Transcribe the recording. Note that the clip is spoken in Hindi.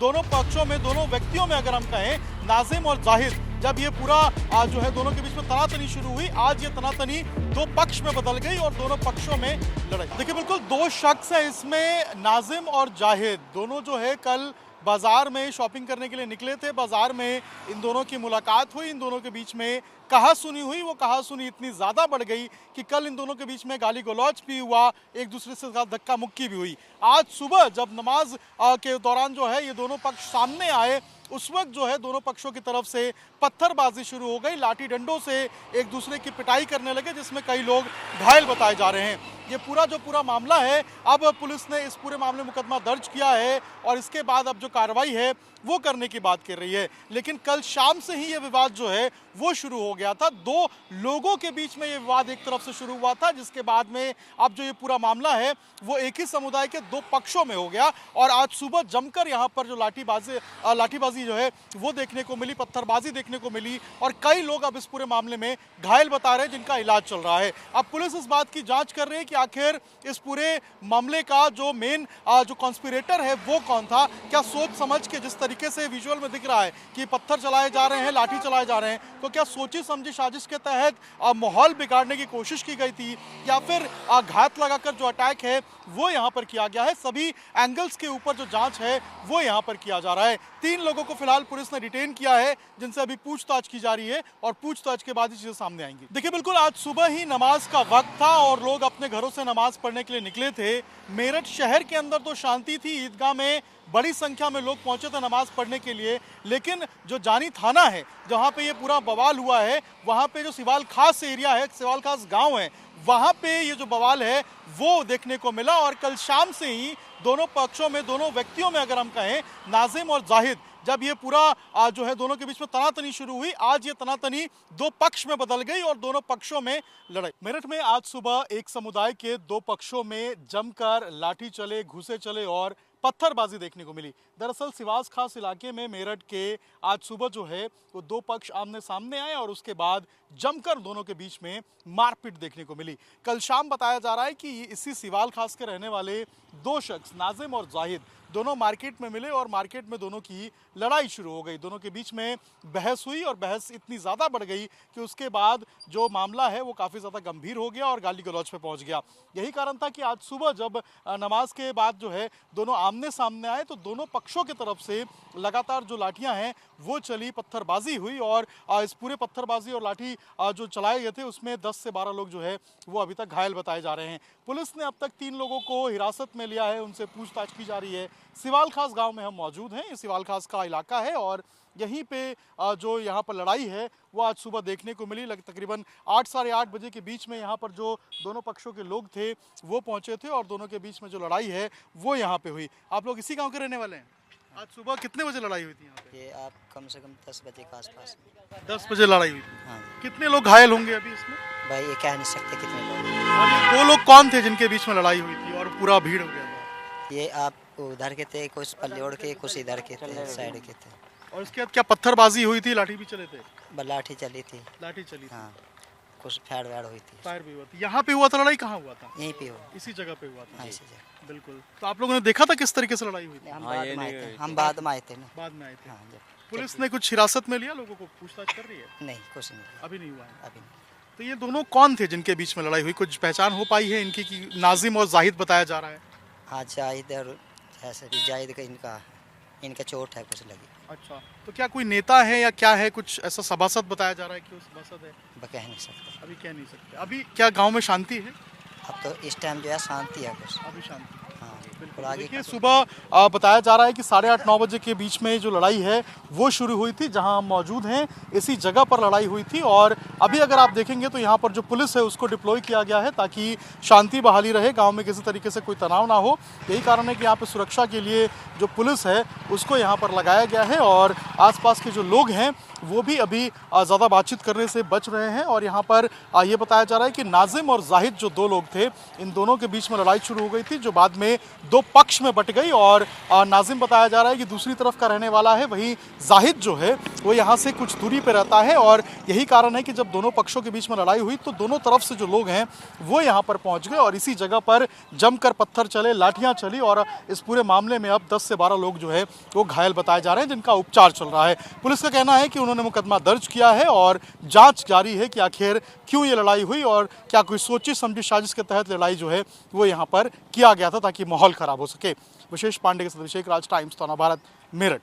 दोनों पक्षों में, दोनों व्यक्तियों में अगर हम कहें, नाजिम और जाहिद, जब ये पूरा जो है दोनों के बीच में तनातनी शुरू हुई, आज ये तनातनी दो पक्ष में बदल गई और दोनों पक्षों में लड़ाई। देखिए बिल्कुल दो शख्स हैं इसमें, नाजिम और जाहिद, दोनों जो है कल बाजार में शॉपिंग करने के लिए निकले थे। बाजार में इन दोनों की मुलाकात हुई, इन दोनों के बीच में कहा सुनी हुई। वो कहा सुनी इतनी ज़्यादा बढ़ गई कि कल इन दोनों के बीच में गाली गलौज भी हुआ, एक दूसरे से धक्का मुक्की भी हुई। आज सुबह जब नमाज के दौरान जो है ये दोनों पक्ष सामने आए, उस वक्त जो है दोनों पक्षों की तरफ से पत्थरबाजी शुरू हो गई, लाठी डंडों से एक दूसरे की पिटाई करने लगे, जिसमें कई लोग घायल बताए जा रहे हैं। ये पूरा मामला है, अब पुलिस ने इस पूरे मामले में मुकदमा दर्ज किया है और इसके बाद अब जो कार्रवाई है वो करने की बात कर रही है। लेकिन कल शाम से ही ये विवाद जो है वो शुरू हो गया था। दो लोगों के बीच में ये विवाद एक तरफ से शुरू हुआ था, जिसके बाद में अब जो ये पूरा मामला है वो एक ही समुदाय के दो पक्षों में हो गया। और आज सुबह जमकर यहाँ पर जो लाठीबाजी जो है वो देखने को मिली, पत्थरबाजी देखने को मिली और कई लोग अब इस पूरे मामले में घायल बता रहे हैं, जिनका इलाज चल रहा है। अब पुलिस इस बात की जांच कर रही है कि आखिर इस पूरे मामले का जो मेन जो कॉन्स्पिरेटर है वो कौन था। क्या सोच समझ के, जिस तरीके से विजुअल में दिख रहा है कि पत्थर चलाए जा रहे हैं, लाठी चलाए जा रहे हैं, तो क्या सोची समझी साजिश के तहत माहौल बिगाड़ने की कोशिश की गई थी या फिर घात लगाकर जो अटैक है वो यहाँ पर किया गया है। सभी एंगल्स के ऊपर जो जांच है वो यहाँ पर किया जा रहा है। 3 लोगों को फिलहाल पुलिस ने डिटेन किया है, जिनसे अभी पूछताछ की जा रही है और पूछताछ के बाद ही चीजें सामने आएंगी। देखिए बिल्कुल आज सुबह ही नमाज का वक्त था और लोग अपने घरों से नमाज पढ़ने के लिए निकले थे। मेरठ शहर के अंदर तो शांति थी, ईदगाह में बड़ी संख्या में लोग पहुंचे थे नमाज पढ़ने के लिए, लेकिन जो जानी थाना है जहां पे ये पूरा बवाल हुआ है, वहां पे जो सिवाल खास एरिया है, सिवाल खास गांव है, वहां पे ये जो बवाल है वो देखने को मिला। और कल शाम से ही दोनों पक्षों में, दोनों व्यक्तियों में अगर हम कहें, नाजिम और जाहिद, जब ये पूरा जो है दोनों के बीच में तनातनी शुरू हुई, आज ये तनातनी दो पक्ष में बदल गई और दोनों पक्षों में लड़ाई। मेरठ में आज सुबह एक समुदाय के दो पक्षों में जमकर लाठी चले, घुसे चले और पत्थरबाजी देखने को मिली। दरअसल सिवास खास इलाके में मेरठ के आज सुबह जो है वो दो पक्ष आमने सामने आए और उसके बाद जमकर दोनों के बीच में मारपीट देखने को मिली। कल शाम बताया जा रहा है कि इसी सिवाल खास के रहने वाले दो शख्स, नाजिम और जाहिद, दोनों मार्केट में मिले और मार्केट में दोनों की लड़ाई शुरू हो गई। दोनों के बीच में बहस हुई और बहस इतनी ज़्यादा बढ़ गई कि उसके बाद जो मामला है वो काफ़ी ज़्यादा गंभीर हो गया और गाली गलौज पे पहुंच गया। यही कारण था कि आज सुबह जब नमाज के बाद जो है दोनों आमने सामने आए तो दोनों पक्षों की तरफ से लगातार जो लाठियां हैं वो चली, पत्थरबाजी हुई और इस पूरे पत्थरबाजी और लाठी जो चलाए गए थे उसमें 10 से 12 लोग जो है वो अभी तक घायल बताए जा रहे हैं। पुलिस ने अब तक 3 लोगों को हिरासत में लिया है, उनसे पूछताछ की जा रही है। सिवाल खास गांव में हम मौजूद हैं, ये सिवाल खास का इलाका है और यहीं पे जो यहाँ पर लड़ाई है वो आज सुबह देखने को मिली। तकरीबन 8 साढ़े 8 बजे के बीच में यहाँ पर जो दोनों पक्षों के लोग थे वो पहुँचे थे और दोनों के बीच में जो लड़ाई है वो यहाँ पे हुई। आप लोग इसी गाँव के रहने वाले हैं? आज सुबह कितने बजे लड़ाई हुई थी यहाँ पे? ये आप कम से कम 10 बजे के आसपास। 10 बजे लड़ाई हुई थी। हाँ कितने लोग घायल होंगे अभी इसमें? भाई ये कह नहीं सकते कितने लोग। और ये 2 लोग कौन थे जिनके बीच में लड़ाई हुई थी और पूरा भीड़ हो गया था? ये आप उधर के थे, कुछ पल्लियोड़ के, कुछ इधर के थे, साइड के थे। और इसके बाद क्या पत्थरबाजी हुई थी, लाठी भी चले थे? लाठी चली थी। लाठी चली थी। हाँ कुछ फैड़ वैड़ हुई थी। फायर भी हुआ था। यहाँ पे हुआ था लड़ाई? कहाँ हुआ था? यहीं पे हो। इसी जगह पे हुआ था। हाँ इसी जगह। बिल्कुल। तो आप लोगों ने देखा था किस तरीके से लड़ाई हुई थी? हम बाद में आए थे। हम बाद में आए थे ना। बाद में आए थे। हाँ जब पुलिस ने कुछ हिरासत में लिया, लोगों को पूछताछ कर रही है? नहीं कुछ नहीं। अभी नहीं हुआ है। अभी नहीं। तो ये दोनों कौन थे जिनके बीच में लड़ाई हुई? कुछ पहचान हो पाई है इनकी कि नाजिम और जाहिद बताया जा रहा है? हाँ जाहिद और जैसे भी जाहिद का इनका चोट है कुछ लगी। अच्छा, तो क्या कोई नेता है या क्या है, कुछ ऐसा सभासद बताया जा रहा है कि वो सभासद है? कह नहीं सकते। अभी कह नहीं सकते। अभी क्या गांव में शांति है? अब तो इस टाइम जो है शांति है कुछ। अभी शांति। हाँ बिल्कुल। आगे देखिए सुबह बताया जा रहा है कि 8:30-9 बजे के बीच में जो लड़ाई है वो शुरू हुई थी, जहां हम मौजूद हैं इसी जगह पर लड़ाई हुई थी। और अभी अगर आप देखेंगे तो यहाँ पर जो पुलिस है उसको डिप्लॉय किया गया है ताकि शांति बहाली रहे, गांव में किसी तरीके से कोई तनाव ना हो। यही कारण है कि यहाँ पर सुरक्षा के लिए जो पुलिस है उसको यहाँ पर लगाया गया है और आसपास के जो लोग हैं वो भी अभी ज़्यादा बातचीत करने से बच रहे हैं। और यहाँ पर ये बताया जा रहा है कि नाजिम और जाहिद जो 2 लोग थे, इन दोनों के बीच में लड़ाई शुरू हो गई थी जो बाद में 2 पक्ष में बट गई। और नाजिम बताया जा रहा है कि दूसरी तरफ का रहने वाला है, वहीं जाहिद जो है वो यहाँ से कुछ दूरी पर रहता है और यही कारण है कि जब दोनों पक्षों के बीच में लड़ाई हुई तो दोनों तरफ से जो लोग हैं वो यहाँ पर पहुँच गए और इसी जगह पर जमकर पत्थर चले, लाठियाँ चली और इस पूरे मामले में अब 10 से 12 लोग जो है वो घायल बताए जा रहे हैं जिनका उपचार चल रहा है। पुलिस का कहना है कि उन्होंने मुकदमा दर्ज किया है और जांच जारी है कि आखिर क्यों ये लड़ाई हुई और क्या कोई सोची समझी साजिश के तहत लड़ाई जो है वो यहाँ पर किया गया था ताकि माहौल खराब हो सके। विशेष पांडे के साथ अभिषेक राज, टाइम्स, भारत, मेरठ।